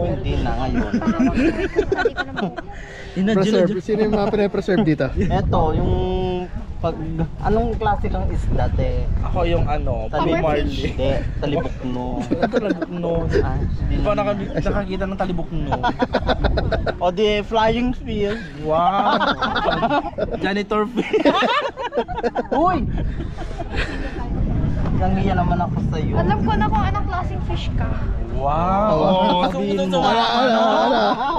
Hindi na ngayon. Preserve. Sino yung mga pre-preserve dito? Ito, yung pag... Anong klase kang isda, te? Ako yung ano, Talibok. Hindi, talibokno. Talibokno. Di ba nakakita ng talibokno? O di, flying fish. Wow! Janitor fish. Uy! Nangiya naman ako sa'yo. Alam ko na kung anong klaseng fish ka. Wow!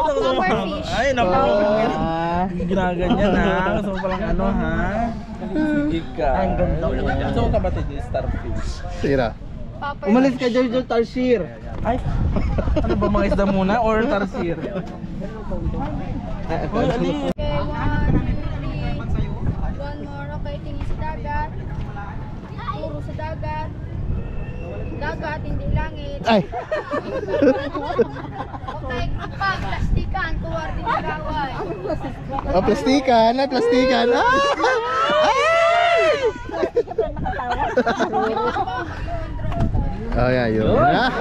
Silverfish. Ay, naku. Ginaganyan ha. Gusto mo palang ano ha? Sige ka. Ang ganda mo. Gusto mo kabatid yung starfish? Sira. Umalis ka dyan, Tarsier. Ay! Ano ba, mga isda muna or tarsir? Okay, 1, 2, 3. One more. Okay, tingin sa dagat. Puro sa dagat. Dagat, hindi langit. Ay! Okay, kapag plastikan, tuwar din ang gaway. Oh, plastikan. Ay, plastikan. Ah! Oh, yeah, yun.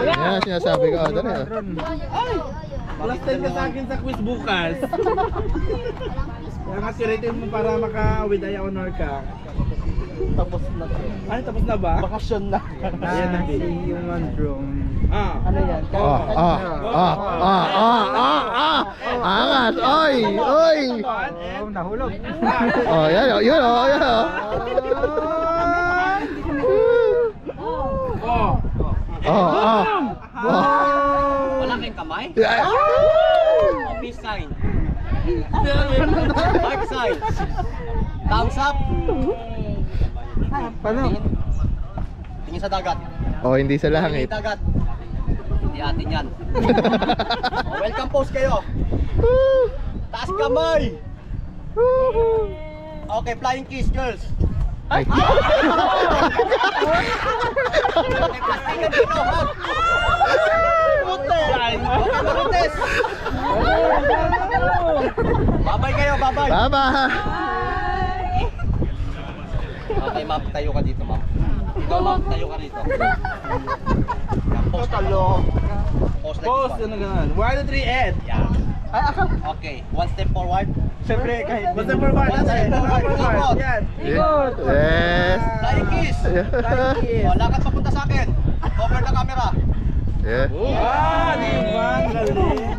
Yan, sinasabi ko. Dali. Plus 10 ka sa akin sa quiz bukas. Kaya nga siritin mo para maka-with honor ka. Tapos na. Ay, tapos na ba? Bakasyon na. Ayan na yung one drone. Ano yan? Angat! Oy! Oy! Nahulog. Oh, yan o. Yun o. Yan o. Wala kayong kamay? Peace sign. Heart sign. Thumbs up. Paano? Tingin sa dagat. Oh, hindi sa langit. Tingin dagat. Hindi atin yan. Welcome post kayo. Taas kamay. Okay, flying kiss girls. Ay. Okay, plastikan dito, hug. Pute. Okay, Marites. Babay kayo, babay. Bye-bye! Okay, ma'am, tayo ka dito, ma'am. Ikaw, ma'am, tayo ka rito. Post talo. Post like Post, this ano one. ganun. 1, 2, 3, and. Yeah. Okay, one step forward. Siyempre, kahit One step forward. One step forward. Yan. Yes! Flying kiss. Flying kiss. O, lakad papunta sa akin. Cover the camera. Yeah. Ah, di ba? Galing.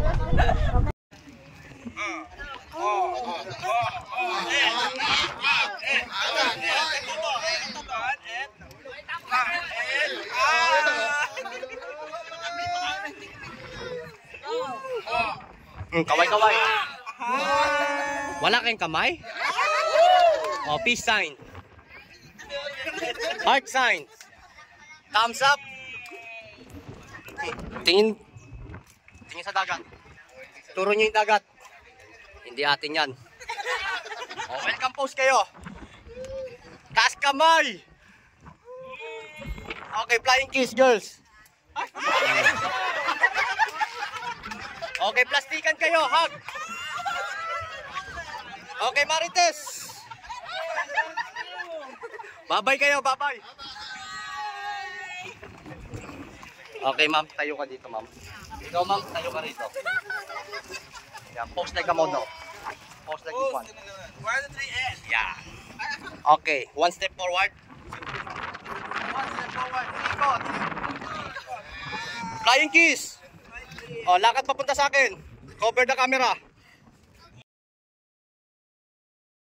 Kaway-kaway. Wala kayong kamay? O, peace sign. Heart sign. Thumbs up. Tingin sa dagat. Turo nyo yung dagat. Hindi atin yan. O, welcome post kayo. Taas kamay. Okay, flying kiss girls. Okay, plastikan kayo, hug. Okay, Marites. Babay kayo, babay. Okay, ma'am, tayo ka dito, ma'am. Ikaw, ma'am, tayo ka rito. Yeah, pose like a model. Pose like this one. 1, 2, 3, and. Yeah. Okay, one step forward. One step forward. Ikot. Flying kiss. Oh, lakad papunta sa akin. Cover the camera.